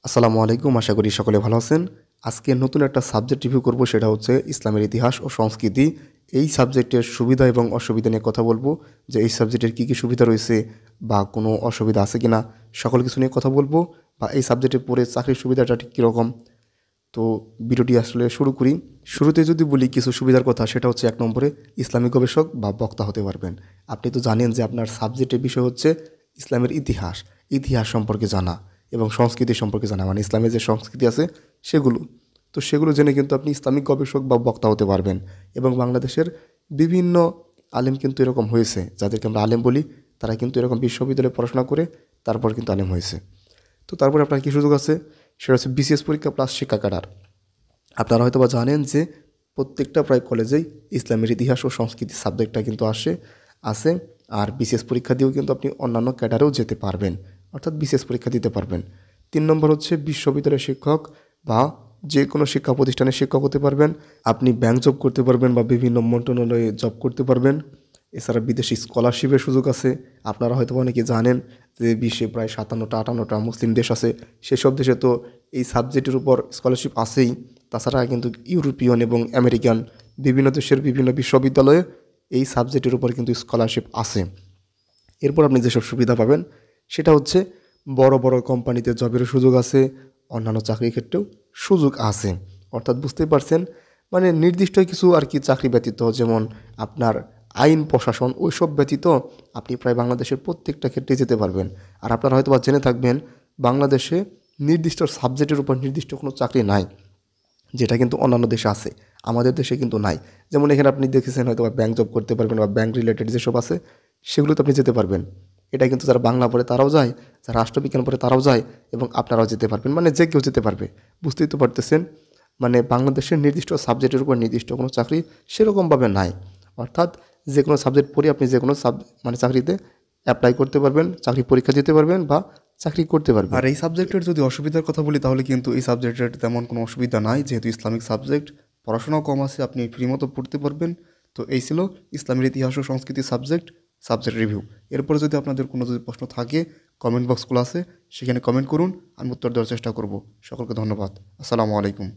আসসালামু আলাইকুম, আশা করি সকলে ভালো আছেন। আজকে নতুন একটা সাবজেক্ট রিভিউ করব, সেটা হচ্ছে ইসলামের ইতিহাস ও সংস্কৃতি। এই সাবজেক্টের সুবিধা এবং অসুবিধা নিয়ে কথা বলবো, যে এই সাবজেক্টের কী কী সুবিধা রয়েছে বা কোনো অসুবিধা আছে কিনা, সকল কিছু নিয়ে কথা বলবো। বা এই সাবজেক্টে পড়ে চাকরির সুবিধাটা ঠিক কীরকম। তো ভিডিওটি আসলে শুরু করি। শুরুতে যদি বলি কিছু সুবিধার কথা, সেটা হচ্ছে 1 নম্বরে ইসলামিক গবেষক বা বক্তা হতে পারবেন। আপনি তো জানেন যে আপনার সাবজেক্টের বিষয় হচ্ছে ইসলামের ইতিহাস, ইতিহাস সম্পর্কে জানা এবং সংস্কৃতি সম্পর্কে জানা, মানে ইসলামের যে সংস্কৃতি আছে সেগুলো। তো সেগুলো জেনে কিন্তু আপনি ইসলামিক গবেষক বা বক্তা হতে পারবেন। এবং বাংলাদেশের বিভিন্ন আলেম কিন্তু এরকম হয়েছে, যাদেরকে আমরা আলেম বলি, তারা কিন্তু এরকম বিশ্ববিদ্যালয়ে পড়াশোনা করে তারপর কিন্তু আলেম হয়েছে। তো তারপরে আপনার কী সুযোগ আছে, সেটা হচ্ছে বিসিএস পরীক্ষা প্লাস শিক্ষা ক্যাডার। আপনারা হয়তো বা জানেন যে প্রত্যেকটা প্রায় কলেজেই ইসলামের ইতিহাস ও সংস্কৃতি সাবজেক্টটা কিন্তু আছে। আর বিসিএস পরীক্ষা দিয়েও কিন্তু আপনি অন্যান্য ক্যাডারেও যেতে পারবেন, অর্থাৎ বিসিএস পরীক্ষা দিতে পারবেন। 3 নম্বর হচ্ছে বিশ্ববিদ্যালয়ের শিক্ষক বা যে কোনো শিক্ষা প্রতিষ্ঠানে শিক্ষক হতে পারবেন। আপনি ব্যাংক জব করতে পারবেন বা বিভিন্ন মন্ত্রণালয়ে জব করতে পারবেন। এছাড়া বিদেশি স্কলারশিপের সুযোগ আছে। আপনারা হয়তো অনেকে জানেন যে বিশ্বে প্রায় 57-58টা মুসলিম দেশ আছে। সেসব দেশে তো এই সাবজেক্টের উপর স্কলারশিপ আছেই। তাছাড়া কিন্তু ইউরোপিয়ান এবং আমেরিকান বিভিন্ন দেশের বিভিন্ন বিশ্ববিদ্যালয়ে এই সাবজেক্টের উপর কিন্তু স্কলারশিপ আছে। এরপর আপনি যেসব সুবিধা পাবেন, সেটা হচ্ছে বড় বড় কোম্পানিতে জবের সুযোগ আছে, অন্যান্য চাকরির ক্ষেত্রেও সুযোগ আছে। অর্থাৎ বুঝতেই পারছেন, মানে নির্দিষ্ট কিছু আর কি চাকরি ব্যতীত, যেমন আপনার আইন প্রশাসন, ওইসব ব্যতীত আপনি প্রায় বাংলাদেশের প্রত্যেকটা ক্ষেত্রে যেতে পারবেন। আর আপনারা হয়তো বা জেনে থাকবেন, বাংলাদেশে নির্দিষ্ট সাবজেক্টের উপর নির্দিষ্ট কোনো চাকরি নাই, যেটা কিন্তু অন্যান্য দেশে আছে, আমাদের দেশে কিন্তু নাই। যেমন এখানে আপনি দেখেছেন হয়তো বা ব্যাংক জব করতে পারবেন বা ব্যাংক রিলেটেড যেসব আছে সেগুলোতে আপনি যেতে পারবেন। এটা কিন্তু যারা বাংলা পড়ে তারাও যায়, যারা রাষ্ট্রবিজ্ঞান পড়ে তারাও যায়, এবং আপনারাও যেতে পারবেন, মানে যে কেউ যেতে পারবে। বুঝতেই তো পারতেছেন, মানে বাংলাদেশের নির্দিষ্ট সাবজেক্টের উপর নির্দিষ্ট কোনো চাকরি সেরকমভাবে নাই। অর্থাৎ যে কোনো সাবজেক্ট পড়ে আপনি যে কোনো মানে চাকরিতে অ্যাপ্লাই করতে পারবেন, চাকরি পরীক্ষা দিতে পারবেন বা চাকরি করতে পারবেন। আর এই সাবজেক্টের যদি অসুবিধার কথা বলি, তাহলে কিন্তু এই সাবজেক্টের তেমন কোনো অসুবিধা নাই, যেহেতু ইসলামিক সাবজেক্ট, পড়াশোনাও কম আছে, আপনি ফ্রি মতো পড়তে পারবেন। তো এই ছিল ইসলামের ইতিহাস ও সংস্কৃতি সাবজেক্ট রিভিউ। এরপরে যদি আপনাদের কোনো যদি প্রশ্ন থাকে, কমেন্ট বক্সগুলো আছে, সেখানে কমেন্ট করুন, আমি উত্তর দেওয়ার চেষ্টা করব। সকলকে ধন্যবাদ। আসসালামু আলাইকুম।